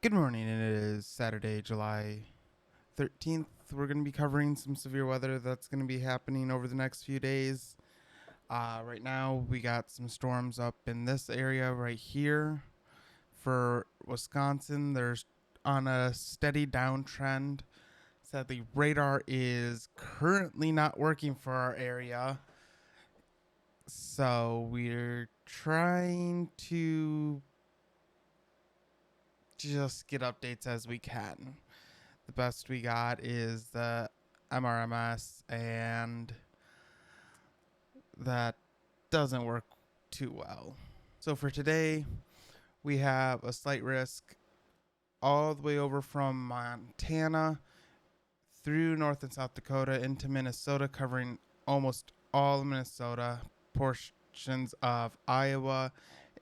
Good morning. It is Saturday, July 13th. We're going to be covering some severe weather that's going to be happening over the next few days. Right now, we got some storms up in this area right here. For Wisconsin, there's on a steady downtrend. Sadly, radar is currently not working for our area. So we're trying to just get updates as we can. The best we got is the MRMS, and that doesn't work too well. So for today, we have a slight risk all the way over from Montana through North and South Dakota into Minnesota, covering almost all of Minnesota, portions of Iowa,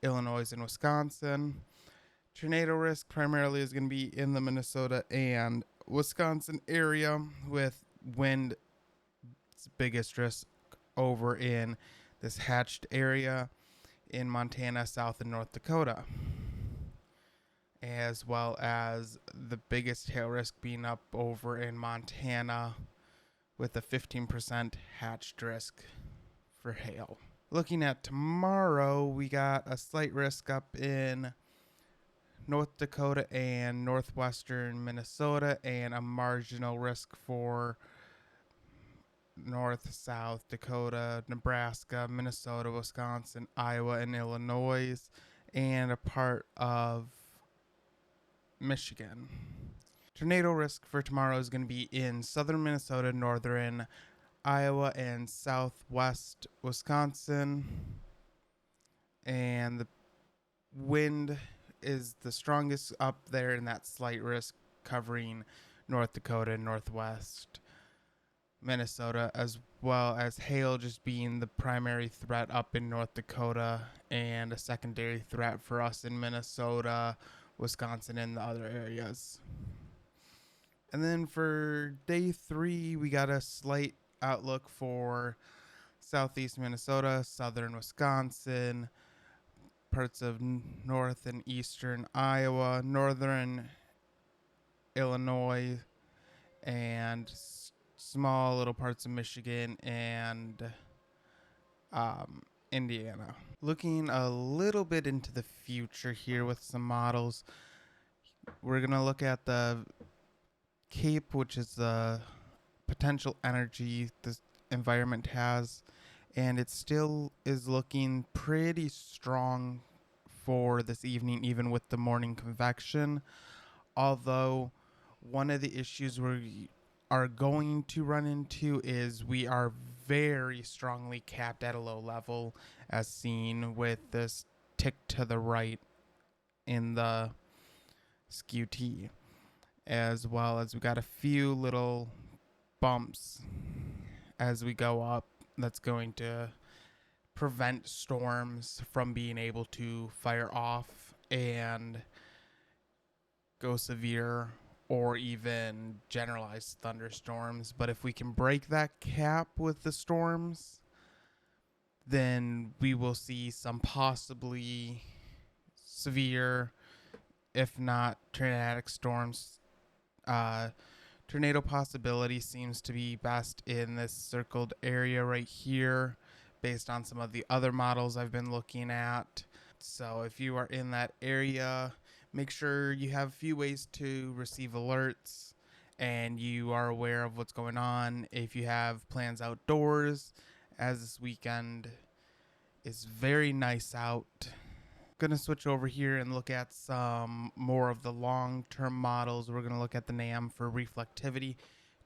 Illinois, and Wisconsin. Tornado risk primarily is going to be in the Minnesota and Wisconsin area, with wind biggest risk over in this hatched area in Montana, South and North Dakota, as well as the biggest hail risk being up over in Montana with a 15% hatched risk for hail. Looking at tomorrow, we got a slight risk up in North Dakota and northwestern Minnesota, and a marginal risk for North, South Dakota, Nebraska, Minnesota, Wisconsin, Iowa, and Illinois, and a part of Michigan. Tornado risk for tomorrow is going to be in southern Minnesota, northern Iowa, and southwest Wisconsin. And the wind is the strongest up there in that slight risk, covering North Dakota and northwest Minnesota, as well as hail just being the primary threat up in North Dakota and a secondary threat for us in Minnesota, Wisconsin, and the other areas. And then for day 3, we got a slight outlook for southeast Minnesota, southern Wisconsin, parts of north and eastern Iowa, northern Illinois, and small little parts of Michigan and Indiana. Looking a little bit into the future here with some models, we're going to look at the CAPE, which is the potential energy this environment has, and it still is looking pretty strong for this evening, even with the morning convection. Although, one of the issues we are going to run into is we are very strongly capped at a low level, as seen with this tick to the right in the skew T, as well as we got a few little bumps as we go up that's going to prevent storms from being able to fire off and go severe or even generalized thunderstorms. But if we can break that cap with the storms, then we will see some possibly severe, if not tornadic storms. Tornado possibility seems to be best in this circled area right here, based on some of the other models I've been looking at. So if you are in that area, make sure you have a few ways to receive alerts and you are aware of what's going on. If you have plans outdoors, as this weekend is very nice out. Gonna switch over here and look at some more of the long-term models. We're gonna look at the NAM for reflectivity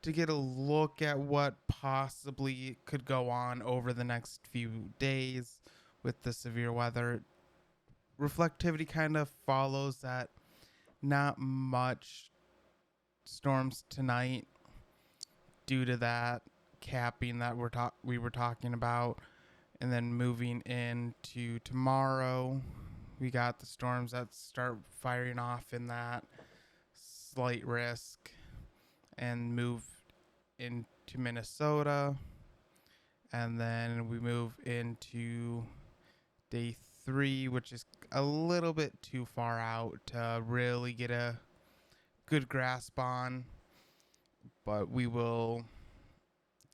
to get a look at what possibly could go on over the next few days with the severe weather. Reflectivity kind of follows that. Not much storms tonight due to that capping that we were talking about, and then moving into tomorrow, we got the storms that start firing off in that slight risk and move into Minnesota, and then we move into day 3, which is a little bit too far out to really get a good grasp on. But we will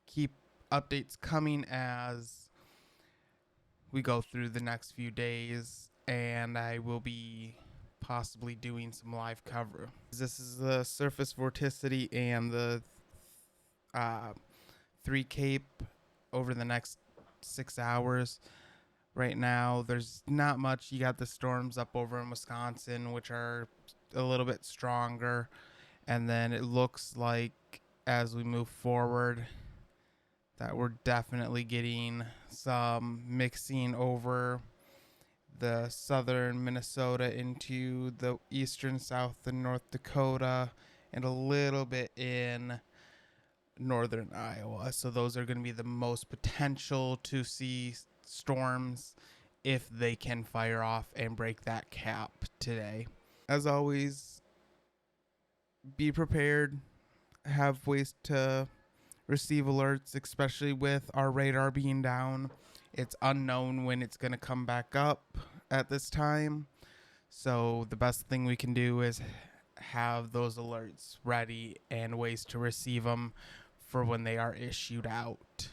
keep updates coming as we go through the next few days, and I will be possibly doing some live cover. This is the surface vorticity and the 3 Cape over the next 6 hours. Right now, there's not much. You got the storms up over in Wisconsin, which are a little bit stronger. And then it looks like as we move forward that we're definitely getting some mixing over the southern Minnesota into the eastern South and North Dakota and a little bit in northern Iowa. So those are going to be the most potential to see storms if they can fire off and break that cap today. As always, be prepared, have ways to receive alerts, especially with our radar being down. It's unknown when it's going to come back up at this time. So the best thing we can do is have those alerts ready and ways to receive them for when they are issued out.